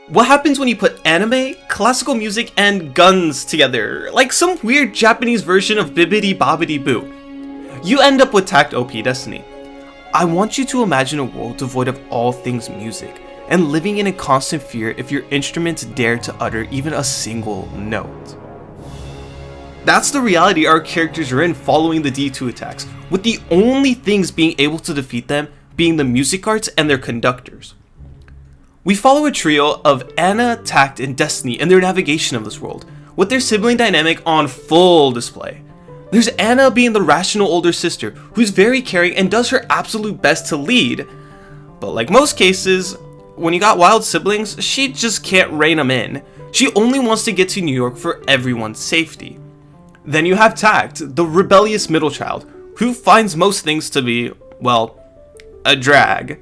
What happens when you put anime, classical music, and guns together, like some weird Japanese version of Bibbidi Bobbidi Boo? You end up with Takt Op Destiny. I want you to imagine a world devoid of all things music, and living in a constant fear if your instruments dare to utter even a single note. That's the reality our characters are in following the D2 attacks, with the only things being able to defeat them being the music arts and their conductors. We follow a trio of Anna, Takt, and Destiny in their navigation of this world, with their sibling dynamic on full display. There's Anna being the rational older sister, who's very caring and does her absolute best to lead. But like most cases, when you got wild siblings, she just can't rein them in. She only wants to get to New York for everyone's safety. Then you have Takt, the rebellious middle child, who finds most things to be, well, a drag.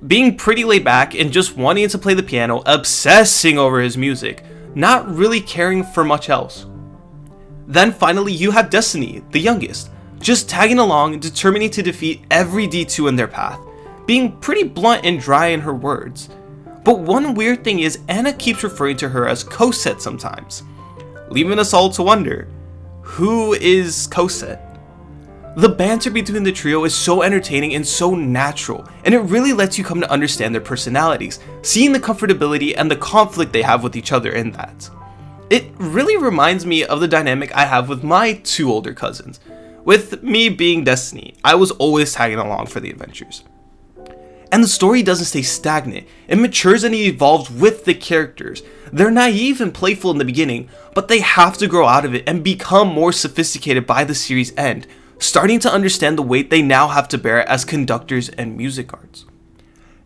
Being pretty laid back and just wanting to play the piano, obsessing over his music, not really caring for much else. Then finally you have Destiny, the youngest, just tagging along, determining to defeat every D2 in their path, being pretty blunt and dry in her words. But one weird thing is Anna keeps referring to her as Cosette sometimes, leaving us all to wonder, who is Cosette? The banter between the trio is so entertaining and so natural, and it really lets you come to understand their personalities, seeing the comfortability and the conflict they have with each other in that. It really reminds me of the dynamic I have with my two older cousins. With me being Destiny, I was always tagging along for the adventures. And the story doesn't stay stagnant, it matures and it evolves with the characters. They're naive and playful in the beginning, but they have to grow out of it and become more sophisticated by the series' end, starting to understand the weight they now have to bear as conductors and music arts.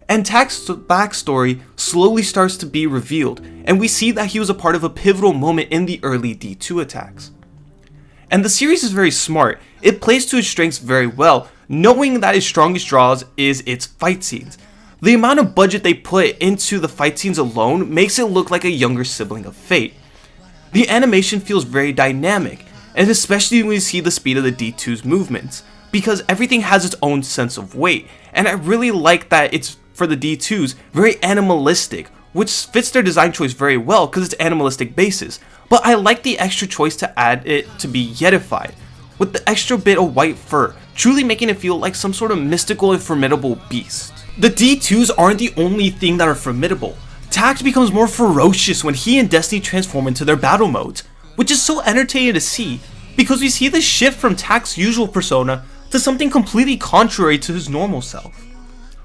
And Takt's backstory slowly starts to be revealed, and we see that he was a part of a pivotal moment in the early D2 attacks. And the series is very smart, it plays to its strengths very well, knowing that its strongest draws is its fight scenes. The amount of budget they put into the fight scenes alone makes it look like a younger sibling of Fate. The animation feels very dynamic, and especially when you see the speed of the D2's movements, because everything has its own sense of weight, and I really like that it's, for the D2s, very animalistic, which fits their design choice very well because it's animalistic basis, but I like the extra choice to add it to be yetified, with the extra bit of white fur, truly making it feel like some sort of mystical and formidable beast. The D2s aren't the only thing that are formidable. Takt becomes more ferocious when he and Destiny transform into their battle modes, which is so entertaining to see, because we see the shift from Takt's usual persona to something completely contrary to his normal self.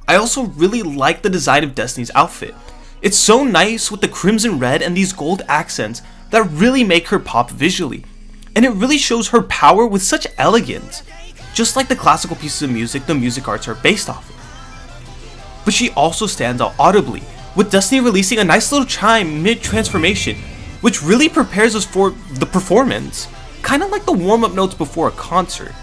I also really like the design of Destiny's outfit. It's so nice with the crimson red and these gold accents that really make her pop visually, and it really shows her power with such elegance, just like the classical pieces of music the music arts are based off of. But she also stands out audibly, with Destiny releasing a nice little chime mid-transformation, which really prepares us for the performance, kind of like the warm-up notes before a concert.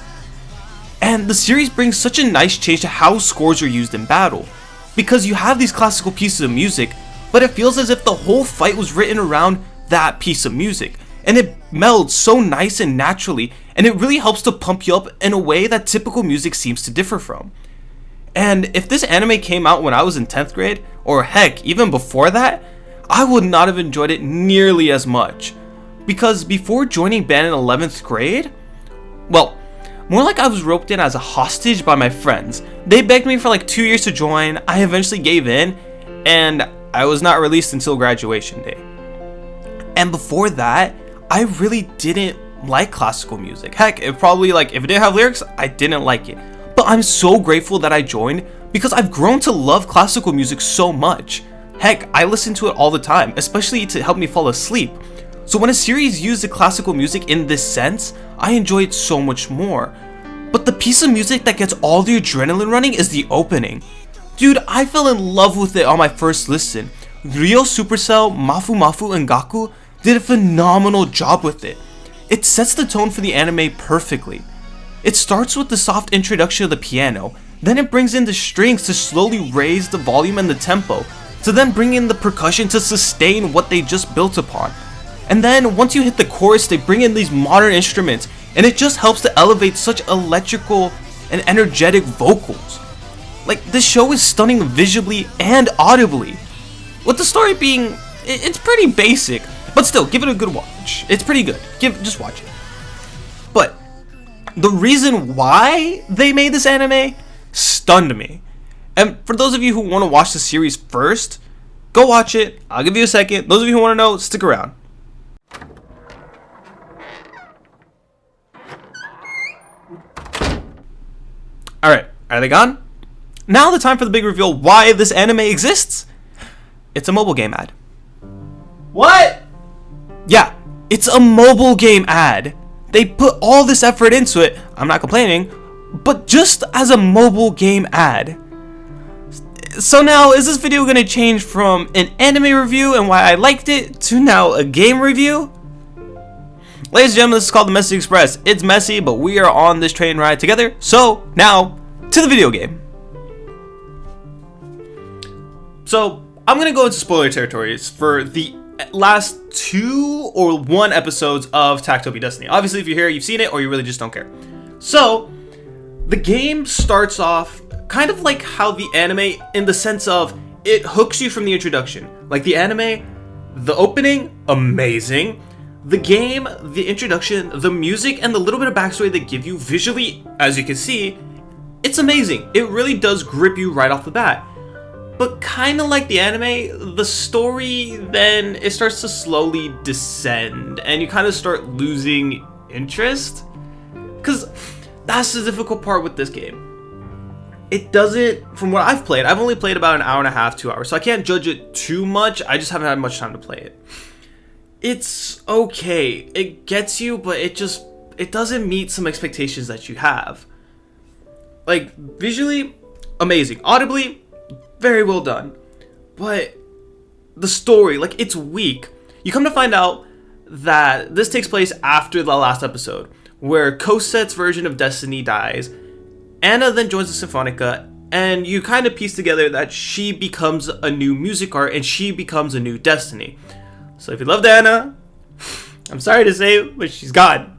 And the series brings such a nice change to how scores are used in battle, because you have these classical pieces of music, but it feels as if the whole fight was written around that piece of music, and it melds so nice and naturally, and it really helps to pump you up in a way that typical music seems to differ from. And if this anime came out when I was in 10th grade, or heck, even before that, I would not have enjoyed it nearly as much. Because before joining band in 11th grade, well, more like I was roped in as a hostage by my friends. They begged me for like 2 years to join, I eventually gave in, and I was not released until graduation day. And before that, I really didn't like classical music. Heck, if it didn't have lyrics, I didn't like it. But I'm so grateful that I joined, because I've grown to love classical music so much. Heck, I listen to it all the time, especially to help me fall asleep. So when a series used the classical music in this sense, I enjoy it so much more. But the piece of music that gets all the adrenaline running is the opening. Dude, I fell in love with it on my first listen. Ryo Supercell, Mafu Mafu, and Gaku did a phenomenal job with it. It sets the tone for the anime perfectly. It starts with the soft introduction of the piano, then it brings in the strings to slowly raise the volume and the tempo, to then bring in the percussion to sustain what they just built upon. And then once you hit the chorus, they bring in these modern instruments, and it just helps to elevate such electrical and energetic vocals. Like, this show is stunning visually and audibly, with the story being It's pretty basic, but still, give it a good watch. It's pretty good. Just watch it. But the reason why they made this anime stunned me. And for those of you who want to watch the series first, go watch it. I'll give you a second. Those of you who want to know, stick around. Alright, are they gone? Now the time for the big reveal why this anime exists. It's a mobile game ad. What? Yeah, it's a mobile game ad. They put all this effort into it, I'm not complaining, but just as a mobile game ad. So now, is this video going to change from an anime review and why I liked it to now a game review? Ladies and gentlemen, this is called The Messy Express. It's messy, but we are on this train ride together. So, now, to the video game. So, I'm going to go into spoiler territories for the last 2 or 1 episodes of Takt Op Destiny. Obviously, if you're here, you've seen it, or you really just don't care. So, the game starts off kind of like how the anime, in the sense of it hooks you from the introduction. Like the anime, the opening, amazing. The game, the introduction, the music, and the little bit of backstory they give you visually, as you can see, it's amazing. It really does grip you right off the bat. But kind of like the anime, the story then, it starts to slowly descend, and you kind of start losing interest. Because that's the difficult part with this game. It doesn't, from what I've played, I've only played about an hour and a half, 2 hours, so I can't judge it too much. I just haven't had much time to play it. It's okay. It gets you, but it doesn't meet some expectations that you have. Like, visually, amazing. Audibly, very well done. But the story, like, it's weak. You come to find out that this takes place after the last episode, where Cosette's version of Destiny dies. Anna then joins the Symphonica, and you kind of piece together that she becomes a new music art, and she becomes a new Destiny. So if you loved Anna, I'm sorry to say, but she's gone.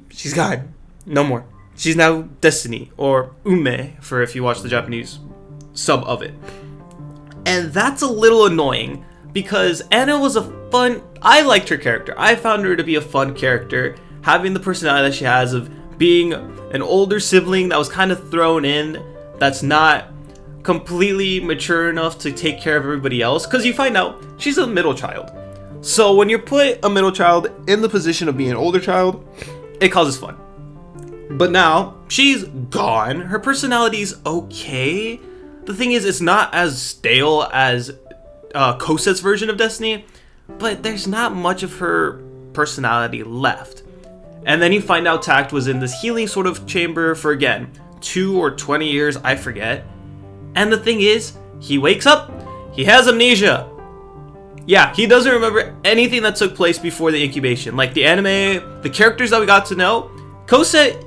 She's gone. No more. She's now Destiny, or Ume, for if you watch the Japanese sub of it. And that's a little annoying, because Anna was I liked her character. I found her to be a fun character, having the personality that she has of being an older sibling that was kind of thrown in, that's not completely mature enough to take care of everybody else, because you find out she's a middle child. So when you put a middle child in the position of being an older child, it causes fun. But now she's gone. Her personality's okay. The thing is, it's not as stale as Cosette's version of Destiny, but there's not much of her personality left. And then you find out Takt was in this healing sort of chamber for, again, 2 or 20 years, I forget. And the thing is, he wakes up, he has amnesia. Yeah, he doesn't remember anything that took place before the incubation. Like the anime, the characters that we got to know. Cosette,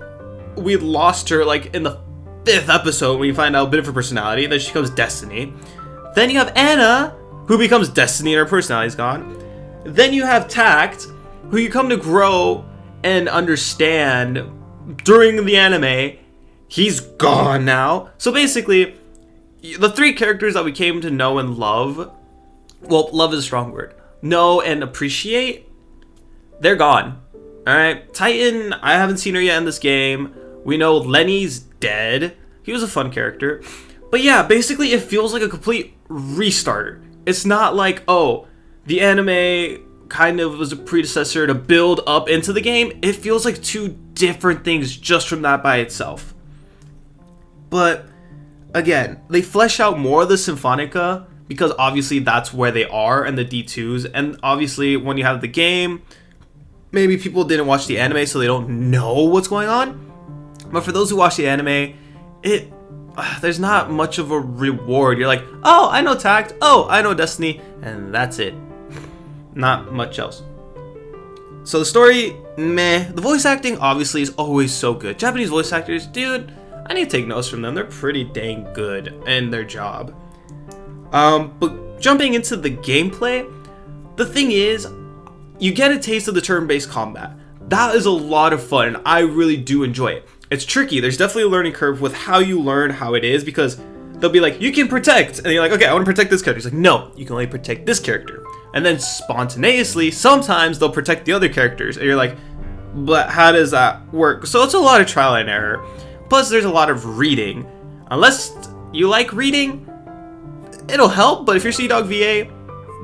we lost her like in the 5th episode when you find out a bit of her personality, and then she becomes Destiny. Then you have Anna, who becomes Destiny and her personality's gone. Then you have Takt, who you come to grow and understand during the anime. He's gone now. So basically, the 3 characters that we came to know and love, well, love is a strong word, know and appreciate, they're gone. Alright, Titan, I haven't seen her yet in this game. We know Lenny's dead. He was a fun character. But yeah, basically it feels like a complete restarter. It's not like, oh, the anime kind of was a predecessor to build up into the game. It feels like 2 different things just from that by itself. But again, they flesh out more of the Symphonica because obviously that's where they are and the D2s. And obviously when you have the game, maybe people didn't watch the anime so they don't know what's going on. But for those who watch the anime, there's not much of a reward. You're like, oh, I know Takt, oh, I know Destiny, and that's it. Not much else. So the story, meh. The voice acting obviously is always so good. Japanese voice actors, dude, I need to take notes from them. They're pretty dang good in their job. But jumping into the gameplay, the thing is, you get a taste of the turn-based combat. That is a lot of fun, and I really do enjoy it. It's tricky. There's definitely a learning curve with how you learn how it is, because they'll be like, you can protect, and you're like, okay, I want to protect this character. It's like, no, you can only protect this character. and then spontaneously, sometimes they'll protect the other characters, and you're like, but how does that work? So it's a lot of trial and error. Plus, there's a lot of reading. Unless you like reading, it'll help, but if you're Sea-Dog VA,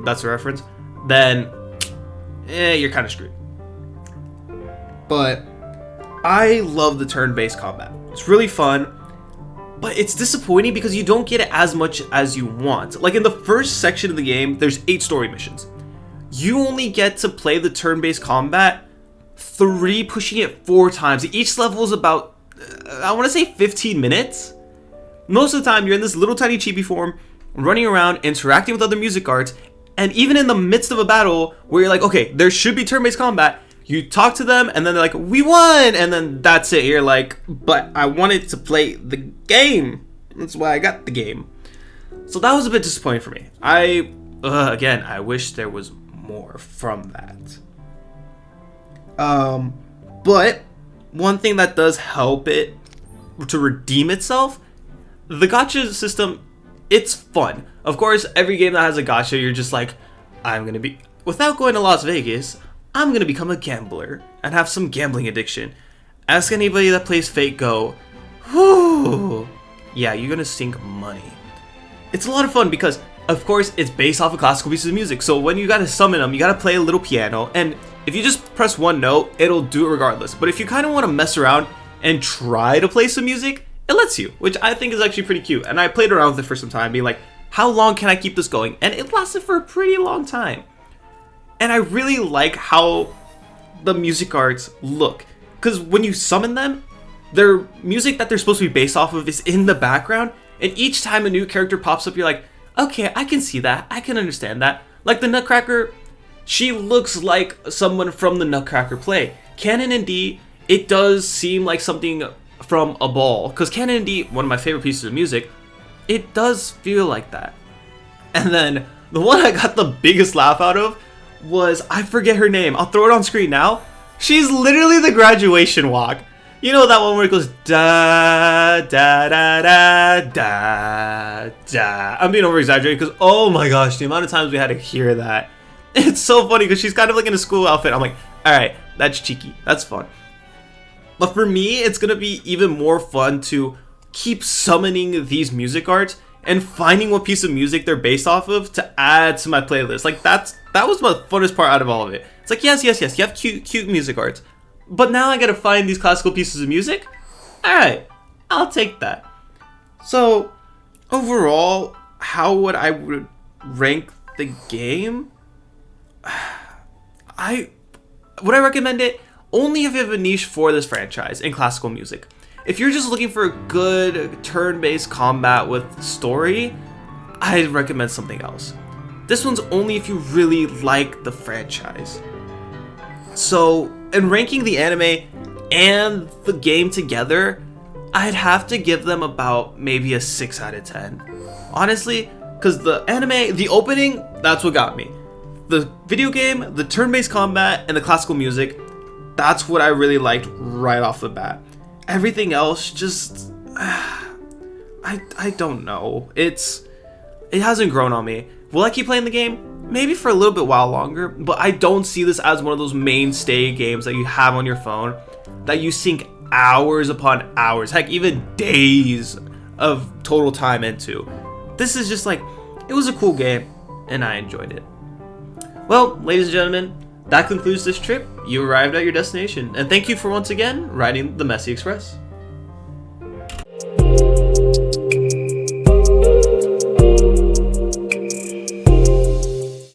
that's a reference, then you're kind of screwed. But I love the turn-based combat. It's really fun, but it's disappointing because you don't get it as much as you want. Like in the first section of the game, there's 8 story missions. You only get to play the turn-based combat 3, pushing it 4 times. Each level is about, I want to say 15 minutes. Most of the time, you're in this little tiny chibi form, running around, interacting with other music arts, and even in the midst of a battle where you're like, okay, there should be turn-based combat, you talk to them, and then they're like, we won! And then that's it. You're like, but I wanted to play the game. That's why I got the game. So that was a bit disappointing for me. Again, I wish there was more from that. But one thing that does help it to redeem itself, the gacha system, it's fun. Of course, every game that has a gacha, you're just like, without going to Las Vegas, I'm gonna become a gambler and have some gambling addiction. Ask anybody that plays Fate Go, whoo, yeah, you're gonna sink money. It's a lot of fun because, of course, it's based off of classical pieces of music. So when you gotta summon them, you gotta play a little piano, and if you just press one note, it'll do it regardless. But if you kind of want to mess around and try to play some music, it lets you, which I think is actually pretty cute. And I played around with it for some time, being like, how long can I keep this going? And it lasted for a pretty long time. And I really like how the music arts look, because when you summon them, their music that they're supposed to be based off of is in the background, and each time a new character pops up, you're like, okay, I can see that, I can understand that. Like the Nutcracker, she looks like someone from the Nutcracker play. Canon and D, it does seem like something from a ball, because Canon and D, one of my favorite pieces of music, it does feel like that. And then the one I got the biggest laugh out of was, I forget her name, I'll throw it on screen now. She's literally the graduation walk. You know that one where it goes da da da da da da. I'm being over exaggerated because oh my gosh, the amount of times we had to hear that. It's so funny because she's kind of like in a school outfit. I'm like, alright, that's cheeky, that's fun. But for me, it's gonna be even more fun to keep summoning these music arts and finding what piece of music they're based off of to add to my playlist. Like that was the funnest part out of all of it. It's like, yes, you have cute music arts, but now I gotta find these classical pieces of music? Alright, I'll take that. So, overall, how would I rank the game? Would I recommend it? Only if you have a niche for this franchise in classical music. If you're just looking for a good turn-based combat with story, I'd recommend something else. This one's only if you really like the franchise. So, in ranking the anime and the game together, I'd have to give them about maybe a 6 out of 10. Honestly, because the anime, the opening, that's what got me. The video game, the turn-based combat, and the classical music, that's what I really liked right off the bat. Everything else, just, I don't know. It hasn't grown on me. Will I keep playing the game? Maybe for a little bit while longer, but I don't see this as one of those mainstay games that you have on your phone that you sink hours upon hours, heck, even days of total time into. This is just like, it was a cool game, and I enjoyed it. Well, ladies and gentlemen, that concludes this trip. You arrived at your destination, and thank you for once again riding the Messy Express.